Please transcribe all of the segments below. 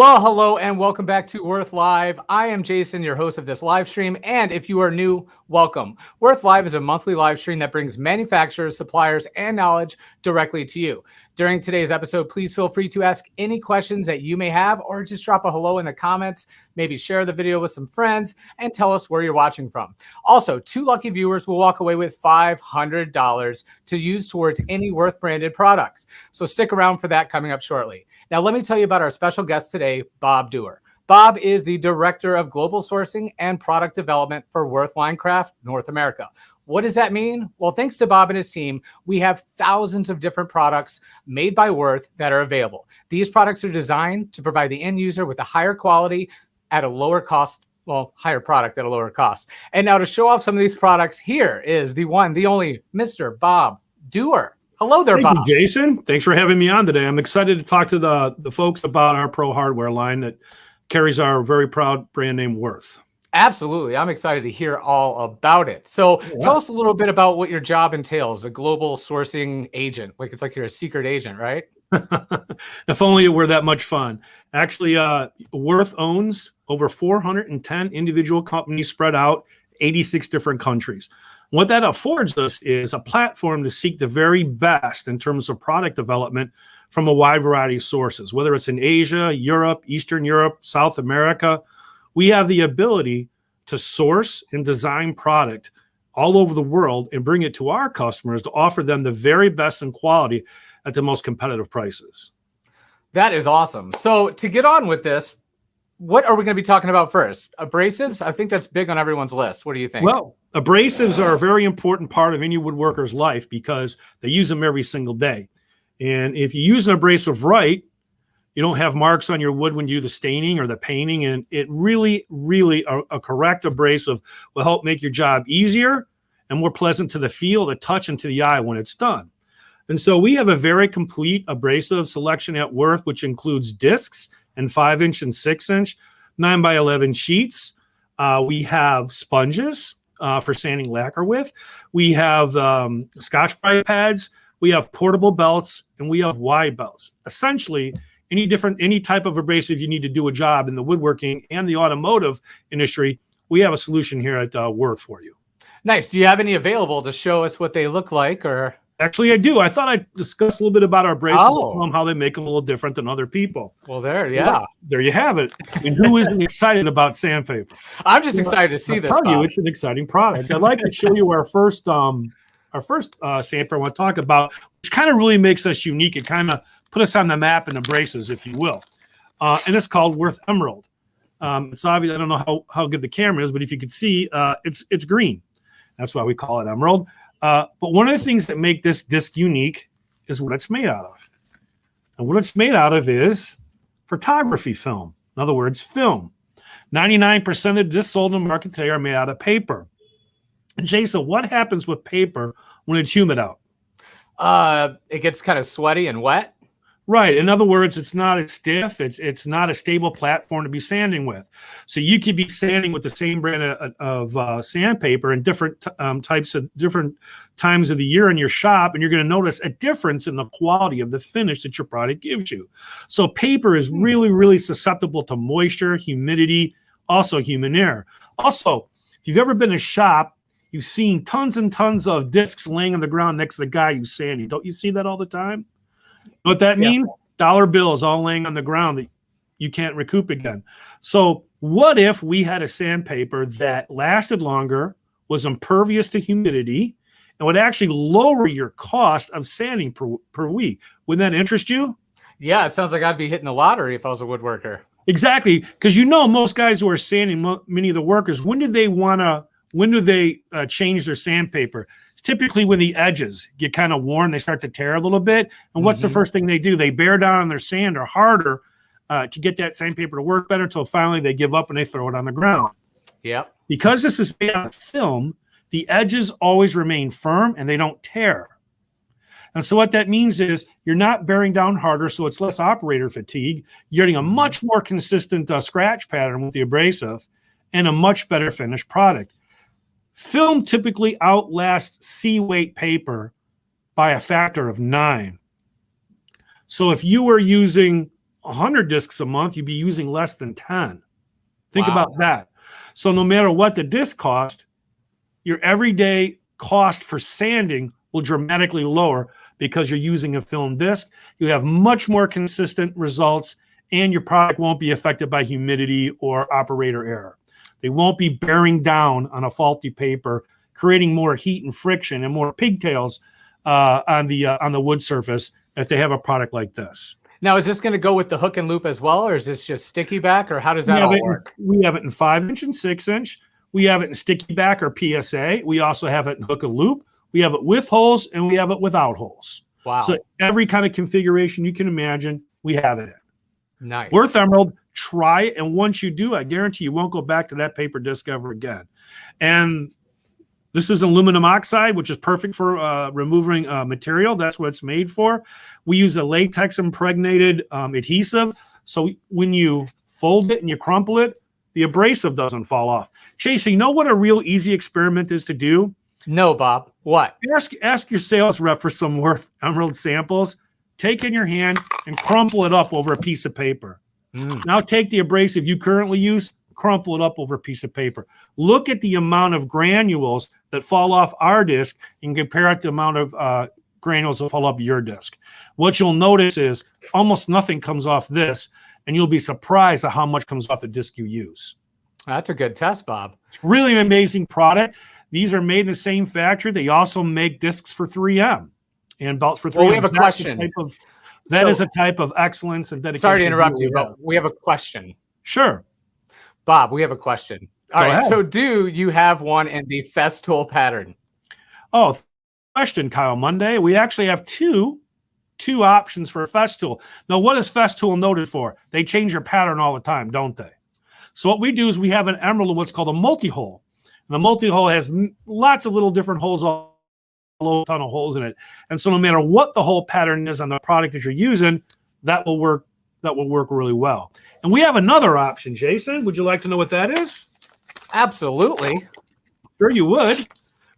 Well, hello and welcome back to Worth Live. I am Jason, your host of this live stream. And if you are new, welcome. Worth Live is a monthly live stream that brings manufacturers, suppliers, and knowledge directly to you. During today's episode, please feel free to ask any questions that you may have or just drop a hello in the comments. Maybe share the video with some friends and tell us where you're watching from. Also, 2 lucky viewers will walk away with $500 to use towards any Worth branded products. So stick around for that coming up shortly. Now, let me tell you about our special guest today, Bob Dewar. Bob is the Director of Global Sourcing and Product Development for Würth Linecraft North America. What does that mean? Well, thanks to Bob and his team, we have thousands of different products made by Würth that are available. These products are designed to provide the end user with a higher quality at a lower cost, well, higher product at a lower cost. And now to show off some of these products, here is the one, the only Mr. Bob Dewar. Hello there, Bob. Thank you, Jason. Thanks for having me on today. I'm excited to talk to the folks about our pro hardware line that carries our very proud brand name Würth. Absolutely. I'm excited to hear all about it. So tell us a little bit about what your job entails, a global sourcing agent. It's like you're a secret agent, right? If only it were that much fun. Actually, Würth owns over 410 individual companies spread out 86 different countries. What that affords us is a platform to seek the very best in terms of product development from a wide variety of sources, whether it's in Asia, Europe, Eastern Europe, South America. We have the ability to source and design product all over the world and bring it to our customers to offer them the very best in quality at the most competitive prices. That is awesome. So to get on with this, what are we going to be talking about first? Abrasives? I think that's big on everyone's list. What do you think? Well, abrasives are a very important part of any woodworker's life because they use them every single day. And if you use an abrasive right, you don't have marks on your wood when you do the staining or the painting. And it really, a correct abrasive will help make your job easier and more pleasant to the feel, the touch, and to the eye when it's done. And so we have a very complete abrasive selection at Würth, which includes discs and 5-inch and 6-inch, 9x11 sheets. We have sponges for sanding lacquer with. We have Scotch-Brite pads. We have portable belts, and we have wide belts. Essentially, any type of abrasive you need to do a job in the woodworking and the automotive industry, we have a solution here at Würth for you. Nice. Do you have any available to show us what they look like? Or actually, I do. I thought I'd discuss a little bit about our abrasives, how they make them a little different than other people. Well, there you have it. And who isn't excited about sandpaper? I'm just excited to see this. I'll tell you, it's an exciting product. I'd like to show you our first sandpaper I want to talk about, which kind of really makes us unique. It kind of put us on the map in abrasives, if you will. And it's called Würth Emerald. It's obvious. I don't know how good the camera is, but if you could see, it's green. That's why we call it Emerald. But one of the things that make this disc unique is what it's made out of. And what it's made out of is photography film. In other words, film. 99% of the discs sold in the market today are made out of paper. And Jason, what happens with paper when it's humid out? It gets kind of sweaty and wet. Right. In other words, it's not as stiff. It's not a stable platform to be sanding with. So you could be sanding with the same brand of sandpaper in different different times of the year in your shop, and you're going to notice a difference in the quality of the finish that your product gives you. So paper is really susceptible to moisture, humidity, also human air. Also, if you've ever been in a shop, you've seen tons and tons of discs laying on the ground next to the guy who's sanding. Don't you see that all the time? You know what that means? Dollar bills all laying on the ground that you can't recoup again. So what if we had a sandpaper that lasted longer, was impervious to humidity, and would actually lower your cost of sanding per week? Wouldn't that interest you? Yeah, it sounds like I'd be hitting the lottery if I was a woodworker. Exactly, because most guys who are sanding, many of the workers, when do they change their sandpaper? Typically when the edges get kind of worn, they start to tear a little bit. And what's the first thing they do? They bear down on their sander harder to get that sandpaper to work better until finally they give up and they throw it on the ground. Yep. Because this is made out of film, the edges always remain firm and they don't tear. And so what that means is you're not bearing down harder, so it's less operator fatigue. You're getting a much more consistent scratch pattern with the abrasive and a much better finished product. Film typically outlasts C-weight paper by a factor of 9. So if you were using 100 discs a month, you'd be using less than 10. Think Wow. about that. So no matter what the disc cost, your everyday cost for sanding will dramatically lower because you're using a film disc. You have much more consistent results, and your product won't be affected by humidity or operator error. They won't be bearing down on a faulty paper, creating more heat and friction and more pigtails on the wood surface if they have a product like this. Now, is this going to go with the hook and loop as well, or is this just sticky back, or how does that all work? We have it in 5-inch and 6-inch. We have it in sticky back or PSA. We also have it in hook and loop. We have it with holes, and we have it without holes. Wow. So every kind of configuration you can imagine, we have it in. Nice. Würth Emerald, try it, and once you do, I guarantee you won't go back to that paper disc ever again. And this is aluminum oxide, which is perfect for removing material. That's what it's made for. We use a latex impregnated adhesive. So when you fold it and you crumple it, the abrasive doesn't fall off. Chase, you know what a real easy experiment is to do? No, Bob. What? Ask your sales rep for some Würth Emerald samples. Take in your hand and crumple it up over a piece of paper. Now take the abrasive you currently use, crumple it up over a piece of paper. Look at the amount of granules that fall off our disc and compare it to the amount of granules that fall off your disc. What you'll notice is almost nothing comes off this, and you'll be surprised at how much comes off the disc you use. That's a good test, Bob. It's really an amazing product. These are made in the same factory. They also make discs for 3M and belts for 3M. Well, we have a question. That is a type of excellence and dedication. Sorry to interrupt you, but we have a question. Sure. Bob, we have a question. All right. ahead. So do you have one in the Festool pattern? Oh, question, Kyle Monday. We actually have two options for Festool. Now, what is Festool noted for? They change their pattern all the time, don't they? So what we do is we have an emerald in what's called a multi-hole. And the multi-hole has lots of little different holes, a ton of holes in it. And so no matter what the hole pattern is on the product that you're using, that will work really well. And we have another option, Jason. Would you like to know what that is? Absolutely. Sure you would.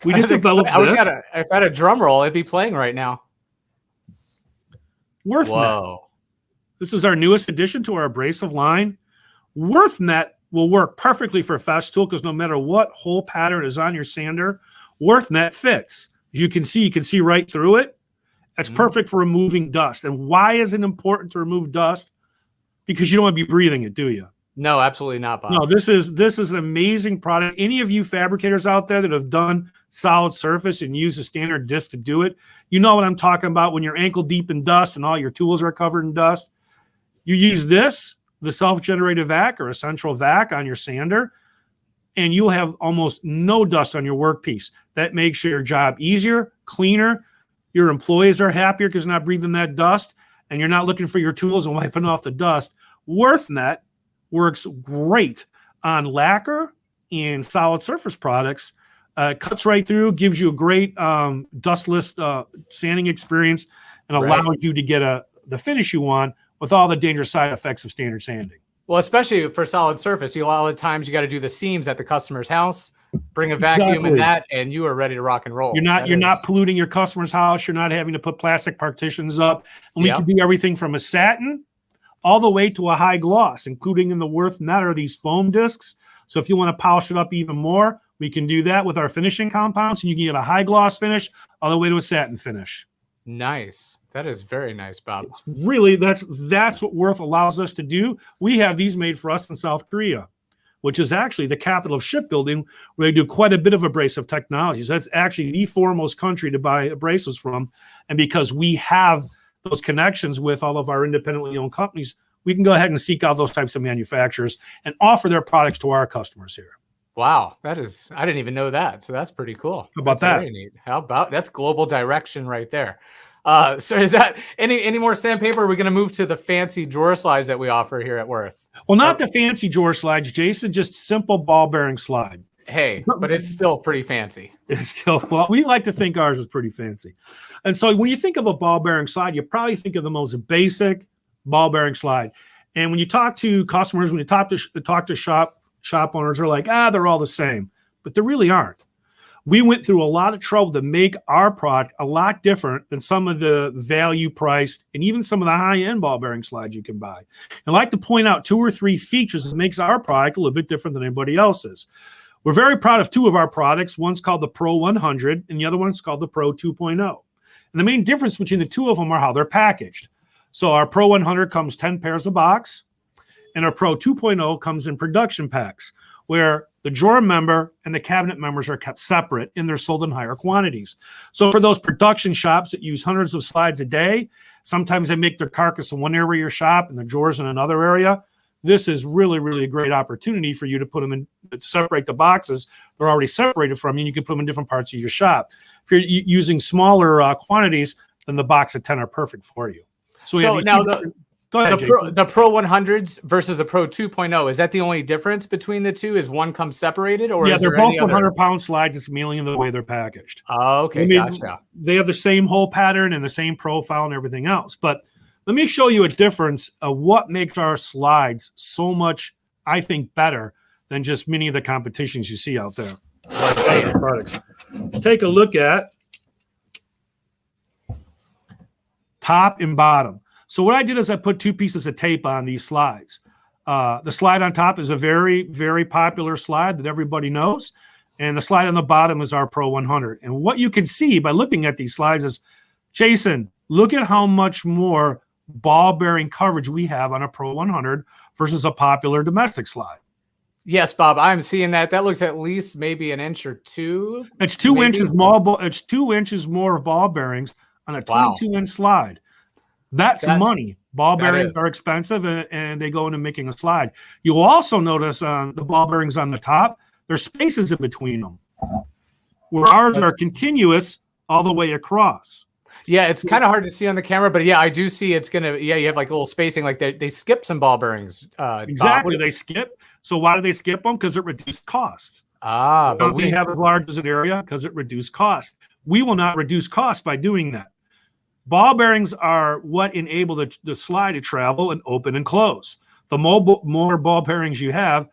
We just developed this. If I had a drum roll, it'd be playing right now. WorthNet. Whoa. This is our newest addition to our abrasive line. WorthNet will work perfectly for Festool because no matter what hole pattern is on your sander, WorthNet fits. You can see right through it. That's perfect for removing dust. And why is it important to remove dust? Because you don't want to be breathing it, do you? No, absolutely not, Bob. No, this is an amazing product. Any of you fabricators out there that have done solid surface and use a standard disc to do it, you know what I'm talking about when you're ankle deep in dust and all your tools are covered in dust. You use this, the self-generated vac or a central vac on your sander, and you'll have almost no dust on your workpiece. That makes your job easier, cleaner. Your employees are happier because they're not breathing that dust, and you're not looking for your tools and wiping off the dust. WorthNet works great on lacquer and solid surface products. Cuts right through, gives you a great dustless sanding experience, and allows you to get the finish you want with all the dangerous side effects of standard sanding. Well, especially for solid surface, a lot of the times you got to do the seams at the customer's house, bring a vacuum in that, and you are ready to rock and roll. You're not polluting your customer's house. You're not having to put plastic partitions up. And we can do everything from a satin all the way to a high gloss, including in the WorthNet are these foam discs. So if you want to polish it up even more, we can do that with our finishing compounds, and you can get a high gloss finish all the way to a satin finish. Nice. That is very nice, Bob. It's really, that's what Würth allows us to do. We have these made for us in South Korea, which is actually the capital of shipbuilding, where they do quite a bit of abrasive technologies. That's actually the foremost country to buy abrasives from. And because we have those connections with all of our independently owned companies, we can go ahead and seek out those types of manufacturers and offer their products to our customers here. Wow, I didn't even know that. So that's pretty cool. How about that? Very neat. That's global direction right there. So is that any more sandpaper? Are we going to move to the fancy drawer slides that we offer here at Würth? Well, not the fancy drawer slides, Jason, just simple ball bearing slide. Hey, but it's still pretty fancy. It's still, well, we like to think ours is pretty fancy. And so when you think of a ball bearing slide, you probably think of the most basic ball bearing slide. And when you talk to customers, when you talk to shop owners, they're like, they're all the same, but they really aren't. We went through a lot of trouble to make our product a lot different than some of the value priced and even some of the high-end ball bearing slides you can buy. And I'd like to point out 2 or 3 features that makes our product a little bit different than anybody else's. We're very proud of 2 of our products. One's called the Pro 100 and the other one's called the Pro 2.0. And the main difference between the 2 of them are how they're packaged. So our Pro 100 comes 10 pairs of box, and our Pro 2.0 comes in production packs, where the drawer member and the cabinet members are kept separate and they're sold in higher quantities. So for those production shops that use hundreds of slides a day, sometimes they make their carcass in one area of your shop and the drawers in another area. This is really, really a great opportunity for you to put them in, to separate the boxes. They're already separated from you, and you can put them in different parts of your shop. If you're using smaller quantities, then the box of 10 are perfect for you. So now Go ahead, the Pro 100s versus the Pro 2.0, is that the only difference between the two? Is one come separated, or yeah, is they're there both any 100-pound slides. It's mainly in the way they're packaged. Oh, okay, gotcha. They have the same hole pattern and the same profile and everything else. But let me show you a difference of what makes our slides so much, I think, better than just many of the competitions you see out there. Products. Let's take a look at top and bottom. So what I did is I put 2 pieces of tape on these slides. The slide on top is a very, very popular slide that everybody knows. And the slide on the bottom is our Pro 100. And what you can see by looking at these slides is, Jason, look at how much more ball bearing coverage we have on a Pro 100 versus a popular domestic slide. Yes, Bob, I'm seeing that. That looks at least maybe an inch or 2. It's 2 inches more. It's 2 inches more of ball bearings on a 22-inch slide. That's money. Ball bearings are expensive, and they go into making a slide. You'll also notice on the ball bearings on the top, there's spaces in between them, where ours are continuous all the way across. Yeah, it's kind of hard to see on the camera, but yeah, I do see it's gonna. Yeah, you have like a little spacing, like they skip some ball bearings. Exactly, they skip. So why do they skip them? Because it reduced cost. But we have as large as an area because it reduced cost. We will not reduce cost by doing that. Ball bearings are what enable the slide to travel and open and close. The more ball bearings you have,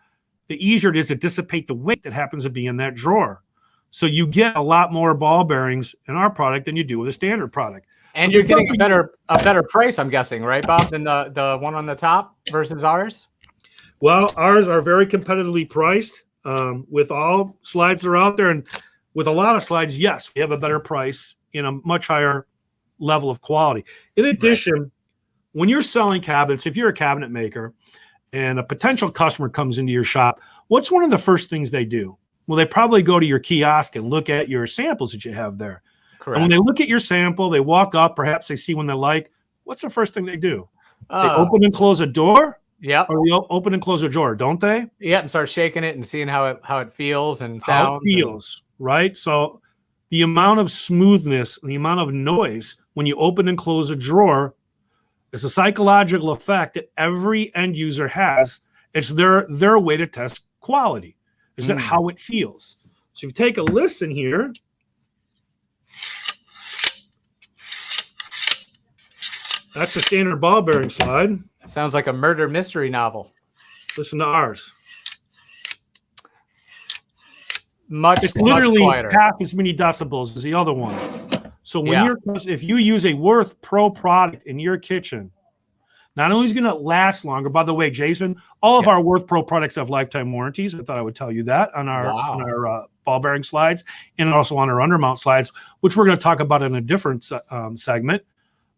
the easier it is to dissipate the weight that happens to be in that drawer. So you get a lot more ball bearings in our product than you do with a standard product. And you're getting a better price, I'm guessing, right, Bob, than the one on the top versus ours? Well, ours are very competitively priced with all slides that are out there. And with a lot of slides, yes, we have a better price in a much higher level of quality. In addition, when you're selling cabinets, if you're a cabinet maker and a potential customer comes into your shop, what's one of the first things they do? Well, they probably go to your kiosk and look at your samples that you have there. Correct. And when they look at your sample, they walk up, perhaps they see one they like. What's the first thing they do? They open and close a door. Yeah. Or they open and close a drawer, don't they? Yeah, and start shaking it and seeing how it feels and sounds. How it feels, right? So the amount of smoothness and the amount of noise when you open and close a drawer is a psychological effect that every end user has. It's their way to test quality. Is it how it feels? So if you take a listen here. That's the standard ball bearing slide. Sounds like a murder mystery novel. Listen to ours. It's literally much quieter. half as many decibels as the other one. So when if you use a Würth Pro product in your kitchen, not only is it going to last longer. By the way, Jason, all of our Würth Pro products have lifetime warranties. I thought I would tell you that on our ball bearing slides and also on our undermount slides, which we're going to talk about in a different segment.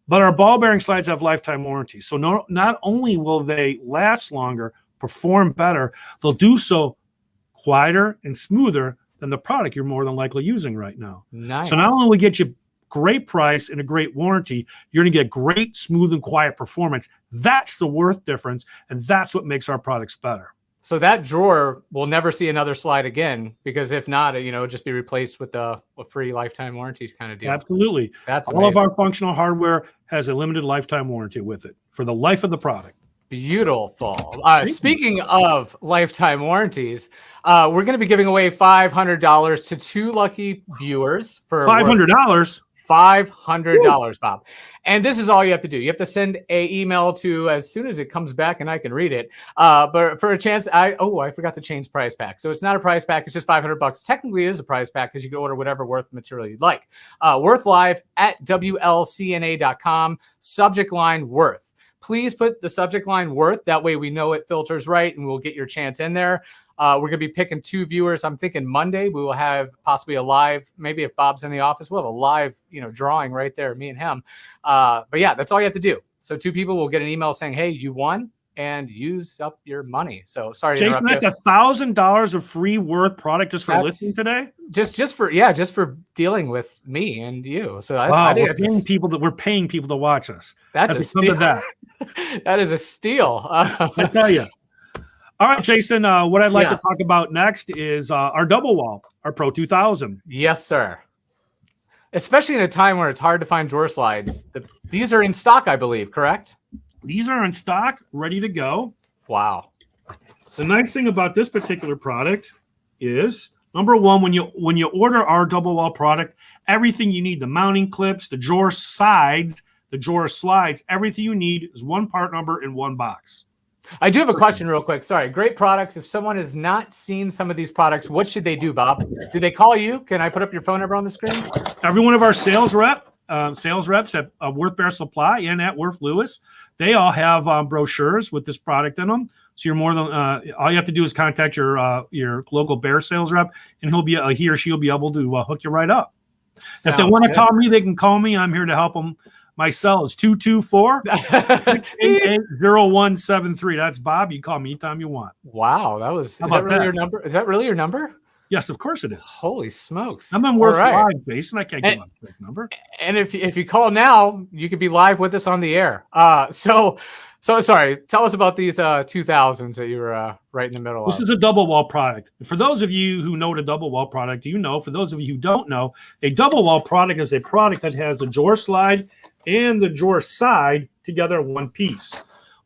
But our ball bearing slides have lifetime warranties. So not only will they last longer, perform better, they'll do so quieter and smoother than the product you're more than likely using right now. Nice. So not only will we get you great price and a great warranty, you're going to get great, smooth, and quiet performance. That's the Würth difference, and that's what makes our products better. So that drawer will never see another slide again, because if not, it'll just be replaced with a free lifetime warranty kind of deal. Absolutely. That's all amazing. of our functional hardware has a limited lifetime warranty with it for the life of the product. Beautiful. Speaking of lifetime warranties, we're going to be giving away $500 to 2 lucky viewers for $500. $500, Bob. And this is all you have to do. You have to send a email to as soon as it comes back and I can read it. But for a chance, I forgot to change price pack. So it's not a price pack. It's just $500. Technically, it is a price pack because you can order whatever Würth material you'd like. Würth Live at WLCNA.com. Subject line Würth. Please put the subject line Würth. That way we know it filters right and we'll get your chance in there. We're going to be picking 2 viewers. I'm thinking Monday we will have possibly a live, maybe if Bob's in the office, we'll have a live, drawing right there, me and him. But yeah, that's all you have to do. So 2 people will get an email saying, hey, you won and use up your money. So sorry to Jason, interrupt that's $1,000 of free Würth product just for listening today? Just for dealing with me and you. So I think we're paying people to watch us. That's a steal. That. That is a steal. I tell you. All right, Jason, what I'd like to talk about next is our double wall, our Pro 2000. Yes, sir. Especially in a time where it's hard to find drawer slides. These are in stock, I believe, correct? These are in stock, ready to go. Wow. The nice thing about this particular product is, number one, when you order our double wall product, everything you need, the mounting clips, the drawer sides, the drawer slides, everything you need is one part number in one box. I do have a question real quick. Sorry. Great products. If someone has not seen some of these products, what should they do, Bob? Do they call you? Can I put up your phone number on the screen? Every one of our sales reps at Würth Bear Supply and at Würth Lewis, they all have brochures with this product in them. So you're more than all you have to do is contact your local Bear sales rep, and he or she will be able to hook you right up. If they want to call me, they can call me. I'm here to help them. My cell is 224-688-0173. That's Bob. You call me anytime you want. Wow, is that really your number? Is that really your number? Yes, of course it is. Holy smokes! I'm on Würth Live, Jason. I can't get my quick number. And if you call now, you could be live with us on the air. So sorry. Tell us about these 2000s that you were right in the middle of. This is a double wall product. For those of you who know what a double wall product, for those of you who don't know, a double wall product is a product that has the drawer slide and the drawer side together in one piece.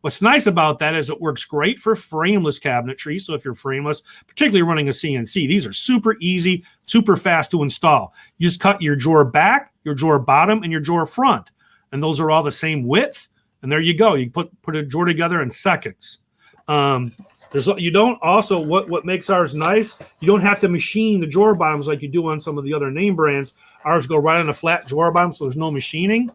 What's nice about that is it works great for frameless cabinetry. So if you're frameless, particularly running a CNC, these are super easy, super fast to install. You just cut your drawer back, your drawer bottom, and your drawer front. And those are all the same width. And there you go. You put a drawer together in seconds. What makes ours nice, you don't have to machine the drawer bottoms like you do on some of the other name brands. Ours go right on a flat drawer bottom, so there's no machining.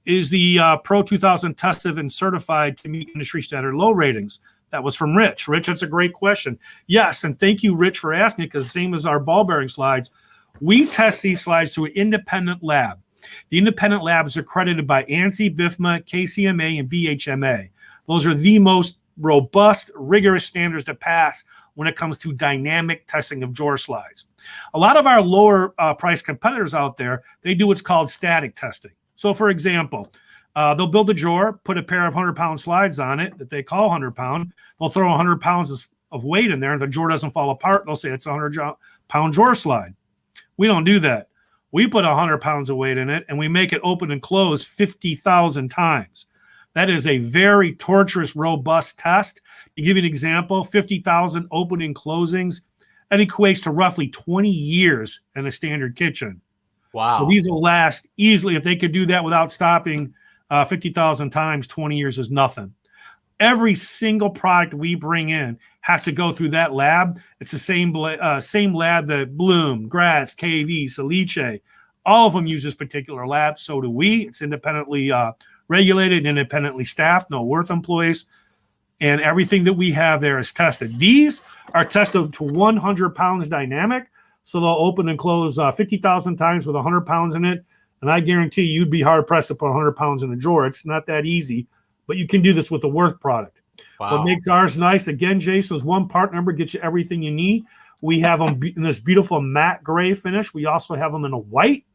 Is the Pro 2000 tested and certified to meet industry standard low ratings? That was from Rich. Rich, that's a great question. Yes, and thank you, Rich, for asking, because same as our ball bearing slides, we test these slides through an independent lab. The independent lab is accredited by ANSI, BIFMA, KCMA, and BHMA. Those are the most robust, rigorous standards to pass when it comes to dynamic testing of drawer slides. A lot of our lower price competitors out there, they do what's called static testing. So for example, they'll build a drawer, put a pair of 100-pound slides on it that they call 100-pound. They'll throw 100 pounds of weight in there. And the drawer doesn't fall apart, they'll say it's a 100-pound drawer slide. We don't do that. We put 100 pounds of weight in it, and we make it open and close 50,000 times. That is a very torturous, robust test. To give you an example, 50,000 opening closings, that equates to roughly 20 years in a standard kitchen. Wow. So these will last easily. If they could do that without stopping 50,000 times, 20 years is nothing. Every single product we bring in has to go through that lab. It's the same lab that Bloom, Gratz, KV, Salice, all of them use this particular lab. So do we. It's independently regulated, independently staffed, no Würth employees, and everything that we have there is tested. These are tested to 100 pounds dynamic, so they'll open and close 50,000 times with 100 pounds in it, and I guarantee you'd be hard-pressed to put 100 pounds in a drawer. It's not that easy, but you can do this with the Würth product. Wow. What makes ours nice, again, Jason, is one part number gets you everything you need. We have them in this beautiful matte gray finish. We also have them in a white.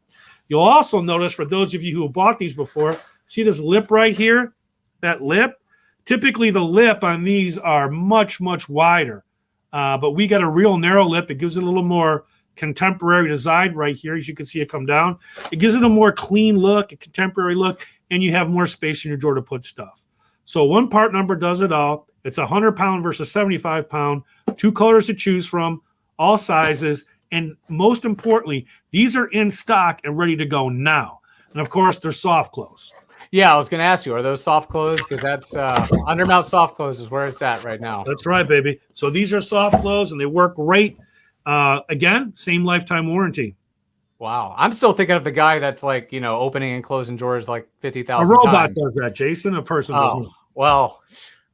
You'll also notice, for those of you who have bought these before, see this lip right here? That lip? Typically, the lip on these are much, much wider. But we got a real narrow lip. It gives it a little more contemporary design right here. As you can see it come down. It gives it a more clean look, a contemporary look, and you have more space in your drawer to put stuff. So one part number does it all. It's 100 pound versus 75 pound. 2 colors to choose from, all sizes, And most importantly, these are in stock and ready to go now. And of course, they're soft close. Yeah, I was going to ask you, are those soft close? Because that's undermount soft close is where it's at right now. That's right, baby. So these are soft close and they work great. Again, same lifetime warranty. Wow. I'm still thinking of the guy that's like, opening and closing drawers like 50,000 times. A robot times. does that, Jason. A person doesn't. Well,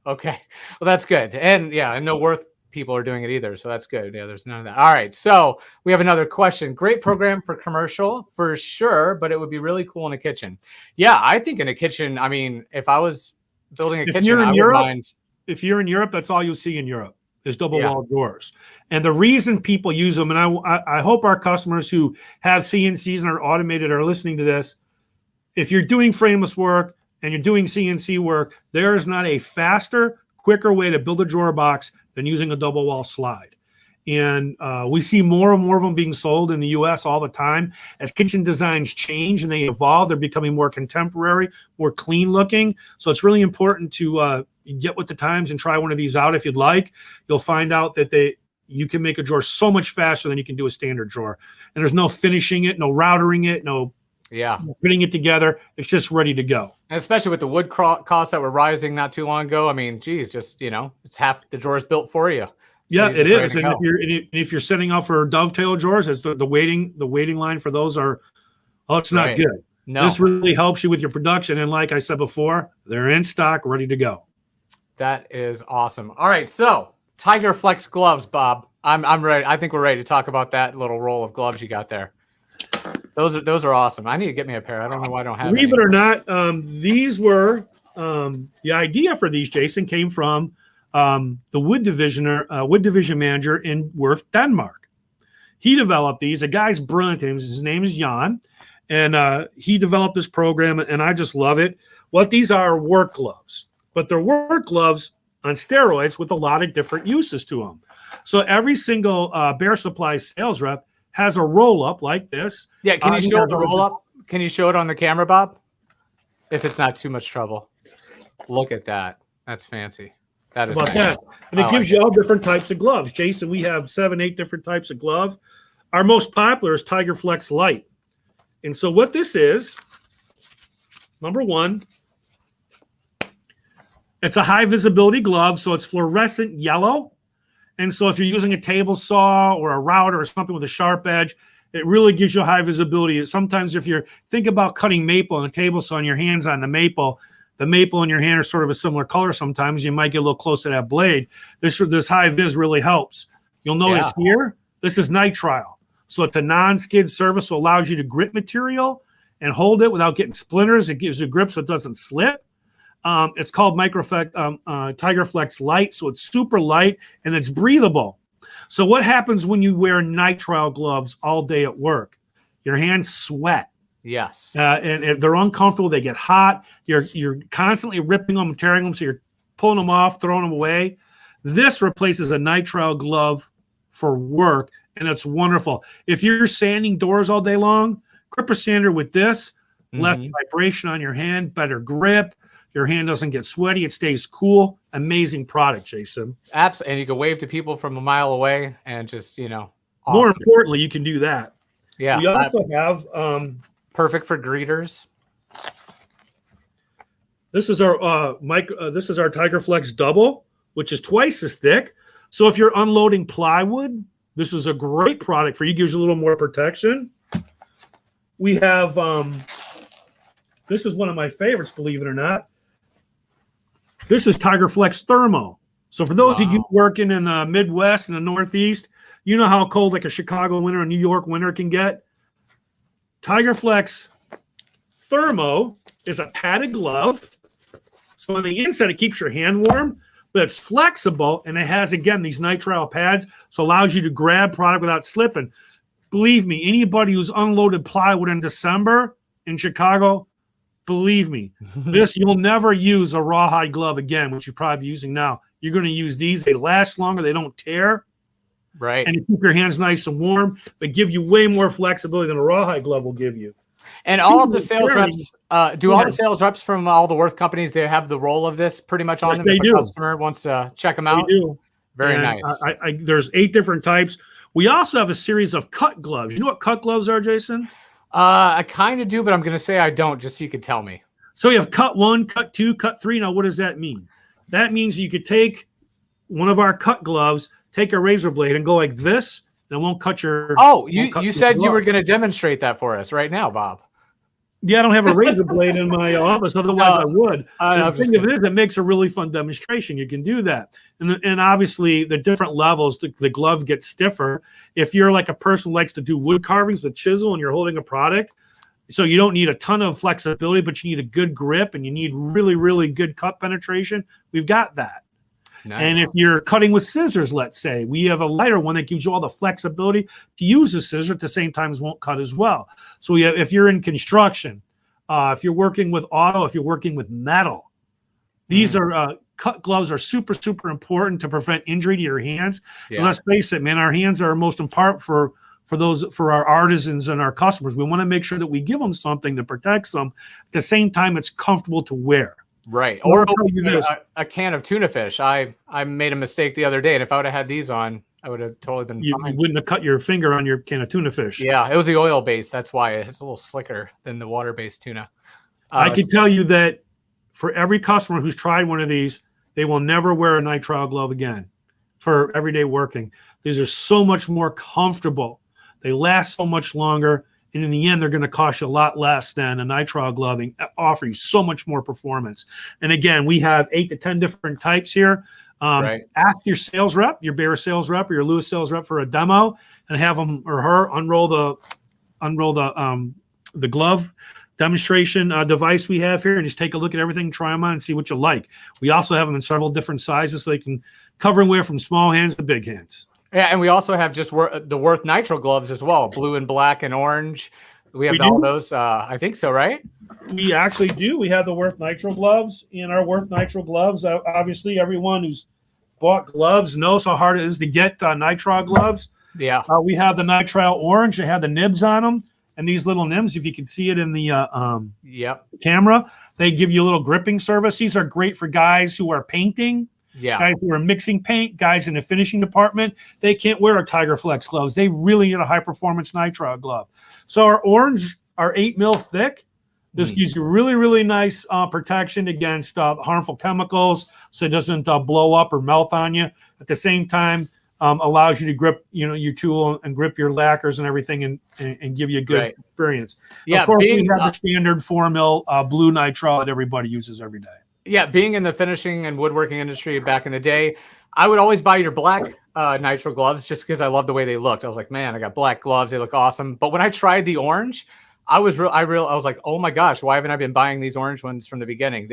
okay. Well, that's good. And no Würth people are doing it either. So that's good. Yeah, there's none of that. All right. So we have another question. Great program for commercial for sure, but it would be really cool in a kitchen. Yeah, I think in a kitchen, I mean, if I was building a kitchen, I would mind. If you're in Europe, that's all you'll see in Europe is double wall drawers. And the reason people use them, and I hope our customers who have CNCs and are automated are listening to this. If you're doing frameless work and you're doing CNC work, there is not a faster, quicker way to build a drawer box than using a double wall slide. And we see more and more of them being sold in the US all the time. As kitchen designs change and they evolve, they're becoming more contemporary, more clean looking. So it's really important to get with the times and try one of these out if you'd like. You'll find out that you can make a drawer so much faster than you can do a standard drawer. And there's no finishing it, no routering it, no putting it together. It's just ready to go. And especially with the wood costs that were rising not too long ago. I mean, geez, just, it's half the drawers built for you. So it is. And if you're setting up for dovetail drawers, it's the waiting line for those it's not good. No. This really helps you with your production. And like I said before, they're in stock, ready to go. That is awesome. All right. So Tiger Flex gloves, Bob. I'm ready. I think we're ready to talk about that little roll of gloves you got there. Those are awesome. I need to get me a pair. I don't know why I don't have Believe it or not, these were the idea for these, Jason, came from the wood division manager in Würth, Denmark. He developed these. A guy's brilliant. His name is Jan, and he developed this program, and I just love it. What these are work gloves, but they're work gloves on steroids with a lot of different uses to them. So every single Bear Supply sales rep has a roll-up like this. Yeah, can you show the roll-up? Can you show it on the camera, Bob? If it's not too much trouble. Look at that. That's fancy. That is nice. That? And it gives you all different types of gloves. Jason, we have 7-8 different types of glove. Our most popular is Tiger Flex Light. And so what this is, number one, it's a high visibility glove, so it's fluorescent yellow. And so if you're using a table saw or a router or something with a sharp edge, it really gives you high visibility. Sometimes if you're think about cutting maple on a table saw and your hands on the maple in your hand are sort of a similar color sometimes. You might get a little close to that blade. This high vis really helps. You'll notice here, this is nitrile. So it's a non-skid surface, so it allows you to grip material and hold it without getting splinters. It gives you grip so it doesn't slip. It's called Tiger Flex Light, so it's super light and it's breathable. So what happens when you wear nitrile gloves all day at work? Your hands sweat. Yes. And they're uncomfortable. They get hot. You're constantly ripping them and tearing them, so you're pulling them off, throwing them away. This replaces a nitrile glove for work, and it's wonderful. If you're sanding doors all day long, grip a sander with this, less vibration on your hand, better grip. Your hand doesn't get sweaty. It stays cool. Amazing product, Jason. Absolutely. And you can wave to people from a mile away and just, awesome. More importantly, you can do that. Yeah. We also have perfect for greeters. This is our this is our Tiger Flex Double, which is twice as thick. So if you're unloading plywood, this is a great product for you. Gives you a little more protection. We have this is one of my favorites, believe it or not. This is Tiger Flex Thermo. So for those of you working in the Midwest and the Northeast, you know how cold like a Chicago winter or New York winter can get. Tiger Flex Thermo is a padded glove. So on the inside, it keeps your hand warm, but it's flexible, and it has, again, these nitrile pads, so it allows you to grab product without slipping. Believe me, anybody who's unloaded plywood in December in Chicago, believe me, you'll never use a rawhide glove again, which you're probably using now. You're going to use these. They last longer. They don't tear. Right. And you keep your hands nice and warm, but give you way more flexibility than a rawhide glove will give you. And all of the sales reps, all the sales reps from all the Würth companies, they have the roll of this pretty much on them if a customer wants to check them out? They do. Very nice. There's 8 different types. We also have a series of cut gloves. You know what cut gloves are, Jason? I kind of do, but I'm going to say I don't, just so you could tell me. So we have cut 1, cut 2, cut 3. Now, what does that mean? That means you could take one of our cut gloves, take a razor blade, and go like this, and it won't cut your. Oh, you said you were going to demonstrate that for us right now, Bob. Yeah, I don't have a razor blade in my office. Otherwise, I would. The thing of it is, it makes a really fun demonstration. You can do that. And obviously, the different levels, the glove gets stiffer. If you're like a person who likes to do wood carvings with chisel and you're holding a product, so you don't need a ton of flexibility, but you need a good grip and you need really, really good cut penetration, we've got that. Nice. And if you're cutting with scissors, let's say, we have a lighter one that gives you all the flexibility to use the scissor at the same time as won't cut as well. So we have, if you're in construction, if you're working with auto, if you're working with metal, these are cut gloves are super, super important to prevent injury to your hands. Yeah. Let's face it, man, our hands are most important for our artisans and our customers. We want to make sure that we give them something that protects them. At the same time, it's comfortable to wear. Right. Or a can of tuna fish. I made a mistake the other day, and if I would have had these on, I would have totally been fine. You wouldn't have cut your finger on your can of tuna fish. Yeah, it was the oil base. That's why it's a little slicker than the water-based tuna. I can tell you that for every customer who's tried one of these, they will never wear a nitrile glove again for everyday working. These are so much more comfortable. They last so much longer. And in the end, they're going to cost you a lot less than a nitrile glove and offer you so much more performance. And again, we have 8 to 10 different types here. Right. Ask your sales rep, your Bayer sales rep or your Lewis sales rep for a demo, and have them or her unroll the glove demonstration device we have here, and just take a look at everything, try them on, and see what you like. We also have them in several different sizes, so they can cover and wear from small hands to big hands. Yeah, and we also have just the Würth nitrile gloves as well, blue and black and orange. We have all those. I think so, right? We actually do. We have the Würth nitrile gloves, and our Würth nitrile gloves. Obviously, everyone who's bought gloves knows how hard it is to get nitrile gloves. Yeah. We have the nitrile orange. They have the nibs on them, and these little nibs, if you can see it in the camera, they give you a little gripping service. These are great for guys who are painting. Yeah. Guys who are mixing paint, guys in the finishing department, they can't wear a Tiger Flex gloves. They really need a high performance nitrile glove. So our orange are 8 mil thick. This gives you really, really nice protection against harmful chemicals, so it doesn't blow up or melt on you. At the same time, allows you to grip, your tool and grip your lacquers and everything, and give you a good experience. Yeah, of course, we have the standard 4 mil blue nitrile that everybody uses every day. Yeah, being in the finishing and woodworking industry back in the day, I would always buy your black nitrile gloves just because I love the way they looked. I was like, man, I got black gloves; they look awesome. But when I tried the orange, I was like, oh my gosh, why haven't I been buying these orange ones from the beginning?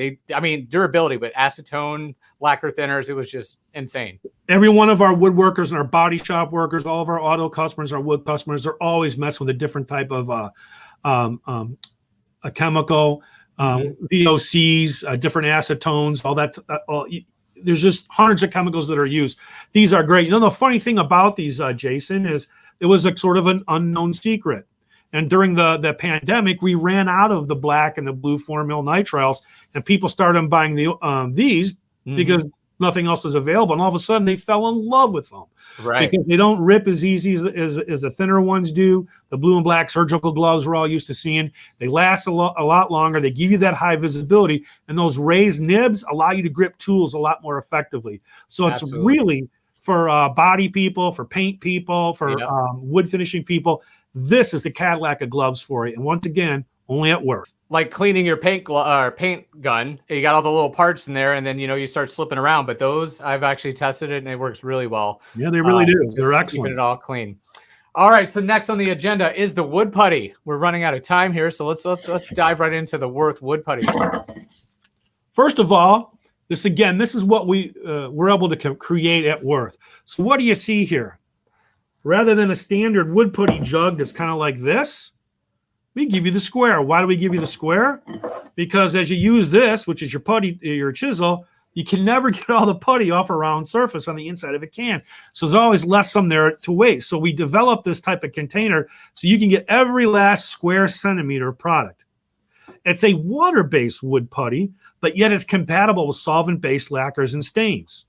Durability, but acetone, lacquer thinners, it was just insane. Every one of our woodworkers and our body shop workers, all of our auto customers, our wood customers, are always messing with a different type of a chemical. VOCs, different acetones, all that. There's just hundreds of chemicals that are used. These are great. The funny thing about these, Jason, is it was a sort of an unknown secret. And during the pandemic, we ran out of the black and the blue 4 mil nitriles, and people started buying these because nothing else was available. And all of a sudden, they fell in love with them. Right. Because they don't rip as easy as the thinner ones do. The blue and black surgical gloves we're all used to seeing. They last a lot longer. They give you that high visibility. And those raised nibs allow you to grip tools a lot more effectively. So it's really for body people, for paint people, for wood finishing people. This is the Cadillac of gloves for you. And once again, only at Würth. Like cleaning your paint gun, you got all the little parts in there, and then you start slipping around. But those, I've actually tested it, and it works really well. Yeah, they really do. They're excellent. Keeping it all clean. All right, so next on the agenda is the wood putty. We're running out of time here, so let's dive right into the Würth wood putty. First of all, this is what we're able to create at Würth. So what do you see here? Rather than a standard wood putty jug that's kind of like this, we give you the square. Why do we give you the square? Because as you use this, which is your putty, your chisel, you can never get all the putty off a round surface on the inside of a can. So there's always less some there to waste. So we developed this type of container so you can get every last square centimeter of product. It's a water-based wood putty, but yet it's compatible with solvent-based lacquers and stains.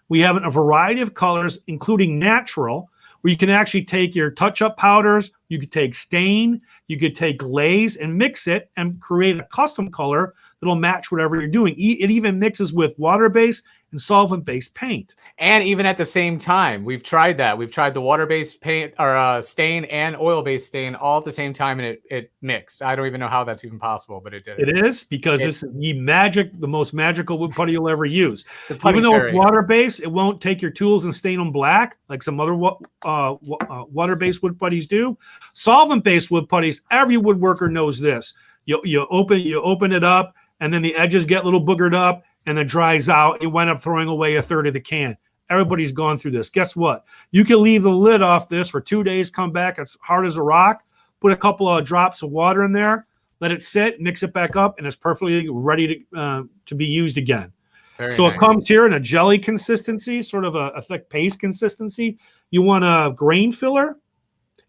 We have a variety of colors, including natural. where you can actually take your touch-up powders, you could take stain, you could take glaze and mix it and create a custom color that'll match whatever you're doing. It even mixes with water-based and solvent-based paint. And even at the same time, we've tried that. We've tried the water-based paint or stain and oil-based stain all at the same time, and it mixed. I don't even know how that's even possible, but it did. It is because it's the most magical wood putty you'll ever use. Even though it's water-based, it won't take your tools and stain them black like some other water-based wood putties do. Solvent-based wood putties, every woodworker knows this. You open it up, and then the edges get a little boogered up, and it dries out. You wind up throwing away a third of the can. Everybody's gone through this. Guess what? You can leave the lid off this for 2 days, come back, it's hard as a rock, put a couple of drops of water in there, let it sit, mix it back up, and it's perfectly ready to be used again. Very nice. It comes here in a jelly consistency, sort of a thick paste consistency. You want a grain filler,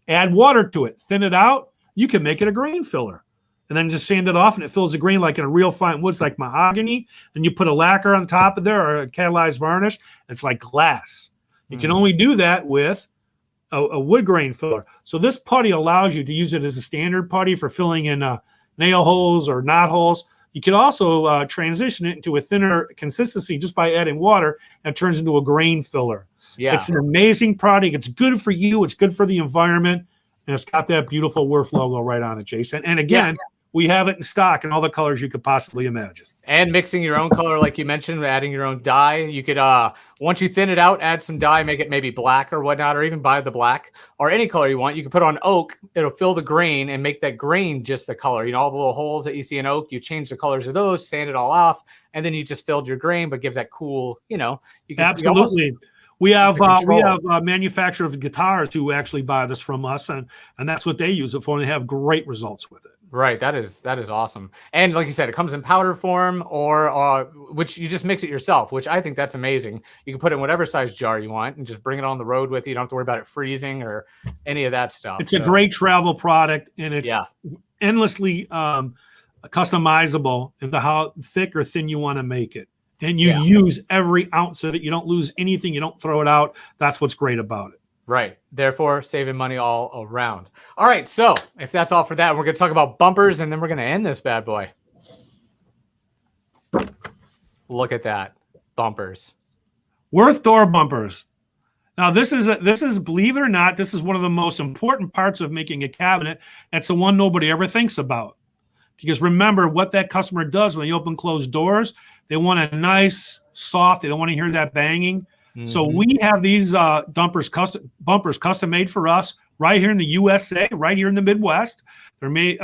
add water to it, thin it out, you can make it a grain filler. And then just sand it off, and it fills the grain like in a real fine wood, like mahogany. And you put a lacquer on top of there or a catalyzed varnish. It's like glass. You can only do that with a wood grain filler. So this putty allows you to use it as a standard putty for filling in nail holes or knot holes. You can also transition it into a thinner consistency just by adding water, and it turns into a grain filler. Yeah. It's an amazing product. It's good for you. It's good for the environment. And it's got that beautiful Würth logo right on it, Jason. And again, we have it in stock in all the colors you could possibly imagine. And mixing your own color, like you mentioned, adding your own dye. You could, once you thin it out, add some dye, make it maybe black or whatnot, or even buy the black or any color you want. You can put on oak. It'll fill the grain and make that grain just the color. You know, all the little holes that you see in oak, you change the colors of those, sand it all off, and then you just filled your grain, but give that cool, you know. You can, absolutely. We have manufacturers of guitars who actually buy this from us, and that's what they use it for, and they have great results with it. Right, that is awesome. And like you said, it comes in powder form, or which you just mix it yourself, which I think that's amazing. You can put it in whatever size jar you want and just bring it on the road with you. You don't have to worry about it freezing or any of that stuff. It's a great travel product, and it's endlessly customizable into how thick or thin you want to make it. And you use every ounce of it. You don't lose anything. You don't throw it out. That's what's great about it. Right. Therefore, saving money all around. All right. So if that's all for that, we're going to talk about bumpers, and then we're going to end this bad boy. Look at that. Bumpers. Würth door bumpers. Now, this is, believe it or not, this is one of the most important parts of making a cabinet. It's the one nobody ever thinks about. Because remember what that customer does when they open closed doors. They want a nice, soft, they don't want to hear that banging. Mm-hmm. So we have these bumpers custom made for us right here in the USA, right here in the Midwest. They're made.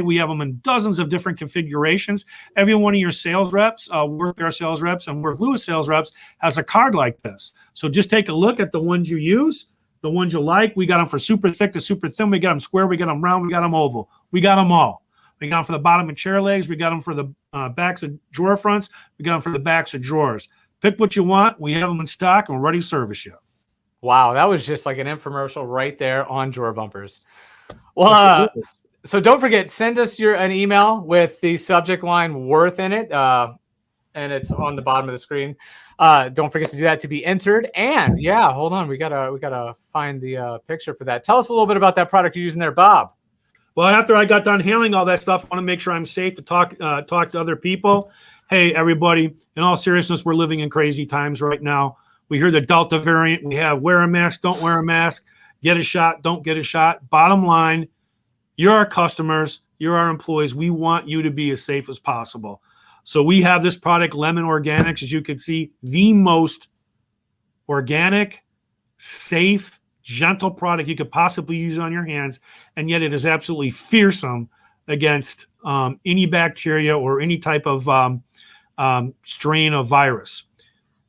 We have them in dozens of different configurations. Every one of your sales reps, Würth sales reps and Würth Lewis sales reps has a card like this. So just take a look at the ones you use, the ones you like. We got them for super thick to super thin. We got them square. We got them round. We got them oval. We got them all. We got them for the bottom of chair legs. We got them for the backs of drawer fronts. We got them for the backs of drawers. Pick what you want. We have them in stock, and we're ready to service you. Wow, that was just like an infomercial right there on drawer bumpers. Well, so don't forget, send us an email with the subject line Würth in it, and it's on the bottom of the screen. Don't forget to do that to be entered. And yeah, hold on, we gotta find the picture for that. Tell us a little bit about that product you're using there, Bob. Well, after I got done handling all that stuff, I want to make sure I'm safe to talk to other people. Hey, everybody, in all seriousness, we're living in crazy times right now. We hear the Delta variant. We have wear a mask, don't wear a mask, get a shot, don't get a shot. Bottom line, you're our customers, you're our employees. We want you to be as safe as possible. So we have this product, Lemon Organics, as you can see, the most organic, safe, gentle product you could possibly use on your hands, and yet it is absolutely fearsome against any bacteria or any type of strain of virus.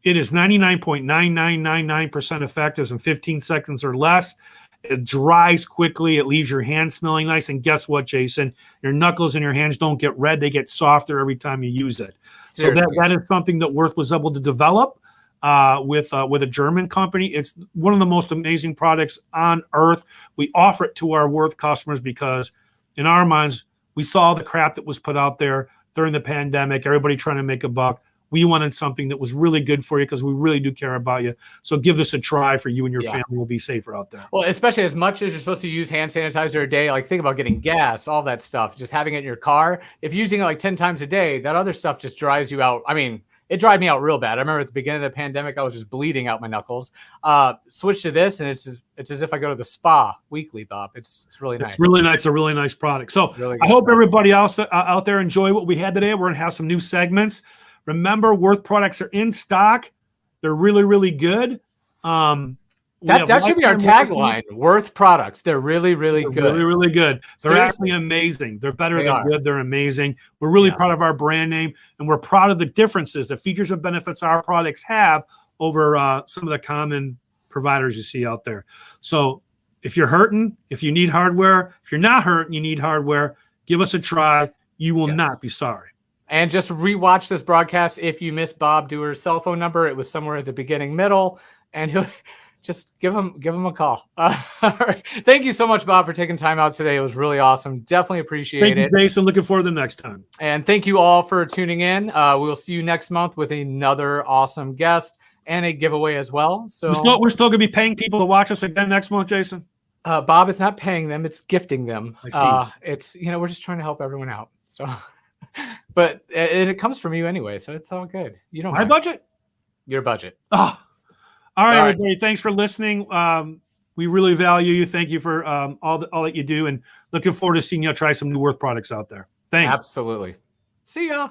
It is 99.9999% effective in 15 seconds or less. It dries quickly. It leaves your hands smelling nice. And guess what, Jason? Your knuckles and your hands don't get red. They get softer every time you use it. Seriously. So that is something that Würth was able to develop with a German company. It's one of the most amazing products on earth. We offer it to our Würth customers because in our minds, we saw the crap that was put out there during the pandemic, everybody trying to make a buck. We wanted something that was really good for you because we really do care about you. So give this a try for you and your family. Will be safer out there. Well, especially as much as you're supposed to use hand sanitizer a day, like think about getting gas, all that stuff, just having it in your car. If you're using it like 10 times a day, that other stuff just dries you out. I mean, it dried me out real bad. I remember at the beginning of the pandemic, I was just bleeding out my knuckles. Switch to this, and it's as if I go to the spa weekly, Bob. It's really nice. It's really nice. A really nice product. So really I hope everybody else out there enjoy what we had today. We're going to have some new segments. Remember, Würth products are in stock. They're really, really good. That should be our tagline. Würth products. They're really, really good. Really, really good. They're actually amazing. They're better than good. They're amazing. We're really proud of our brand name, and we're proud of the differences, the features and benefits our products have over some of the common providers you see out there. So if you're hurting, if you need hardware, if you're not hurting, you need hardware, give us a try. You will not be sorry. And just rewatch this broadcast if you missed Bob Dewar's cell phone number. It was somewhere at the beginning, middle, and he'll just give him a call. All right. Thank you so much, Bob, for taking time out today. It was really awesome. Definitely appreciate it. Thank you, Jason. Looking forward to the next time. And thank you all for tuning in. We'll see you next month with another awesome guest and a giveaway as well. So we're still going to be paying people to watch us again next month, Jason. Bob, it's not paying them; it's gifting them. I see. It's we're just trying to help everyone out. So. But it comes from you anyway, so it's all good. You don't mind. Budget? Your budget. Oh. All right, everybody. Thanks for listening. We really value you. Thank you for all that you do, and looking forward to seeing you try some new Würth products out there. Thanks. Absolutely. See ya.